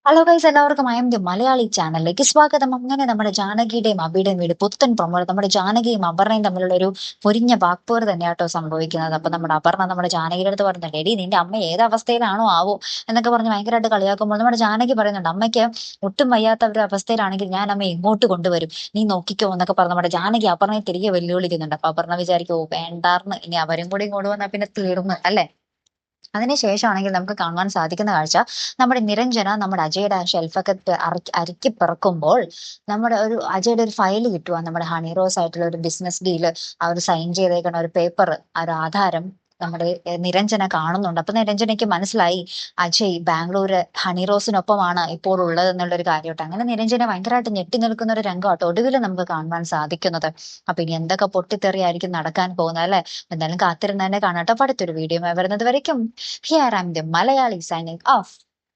Hello guys, എല്ലാവർക്കും the Malayali ചാനലിലേക്ക് സ്വാഗതം. അങ്ങനെ നമ്മുടെ ജാനകിയുടെയും അബിയുടെയും വീട് പുത്തൻ പ്രൊമോ. നമ്മുടെ ജാനകിയും അപർണയും തമ്മിലുള്ള ഒരു പൊരിഞ്ഞ വാക്പോര് തന്നെയാട്ടോ സംഭവിക്കുന്നത്. അപ്പൊ നമ്മുടെ അപർണ നമ്മുടെ ജാനകിയുടെ അടുത്ത് പറയുന്നുണ്ട്, എടി നിന്റെ അമ്മ ഏത് അവസ്ഥയിലാണോ ആവോ എന്നൊക്കെ പറഞ്ഞ് ഭയങ്കരമായിട്ട് കളിയാക്കുമ്പോൾ നമ്മുടെ ജാനകി പറയുന്നുണ്ട്, അമ്മയ്ക്ക് ഒട്ടും വയ്യാത്ത ഒരു അവസ്ഥയിലാണെങ്കിൽ ഞാൻ അമ്മ ഇങ്ങോട്ട് കൊണ്ടുവരും, നീ നോക്കിക്കോ എന്നൊക്കെ പറഞ്ഞ് നമ്മുടെ ജാനകി അപർണയെ തിരികെ വെല്ലുവിളിക്കുന്നുണ്ട്. അപ്പൊ അപർണ വിചാരിക്കും, ഓ വേണ്ടാർന്ന്, ഇനി അവരും കൂടി കൊണ്ടുവന്നാൽ പിന്നെ തീർന്ന് അല്ലേ. അതിനുശേഷമാണെങ്കിൽ നമുക്ക് കാണുവാൻ സാധിക്കുന്ന കാഴ്ച, നമ്മുടെ നിരഞ്ജന നമ്മുടെ അജയുടെ ആ ഷെൽഫൊക്കെ അരക്കി പിറക്കുമ്പോൾ നമ്മുടെ ഒരു അജയുടെ ഒരു ഫയൽ കിട്ടുക, നമ്മുടെ ഹണി റോസ് ആയിട്ടുള്ള ഒരു ബിസിനസ് ഡീല്, ആ ഒരു സൈൻ ചെയ്തേക്കുന്ന ഒരു പേപ്പർ, ആ ഒരു ആധാരം നമ്മുടെ നിരഞ്ജന കാണുന്നുണ്ട്. അപ്പൊ നിരഞ്ജനയ്ക്ക് മനസ്സിലായി അജയ് ബാംഗ്ലൂര് ഹണി റോസിനൊപ്പമാണ് ഇപ്പോൾ ഉള്ളത് എന്നുള്ളൊരു കാര്യമായിട്ട്. അങ്ങനെ നിരഞ്ജന ഭയങ്കരമായിട്ട് ഞെട്ടി നിൽക്കുന്ന ഒരു രംഗമാട്ടോ ഒടുവിൽ നമുക്ക് കാണുവാൻ സാധിക്കുന്നത്. അപ്പൊ ഇനി എന്തൊക്കെ പൊട്ടിത്തെറിയായിരിക്കും നടക്കാൻ പോകുന്നത് അല്ലെ. എന്തായാലും കാത്തിരുന്ന് തന്നെ കാണാട്ടോ. അടുത്തൊരു വീഡിയോ വരുന്നത് വരയ്ക്കും here I M the Malayali signing off.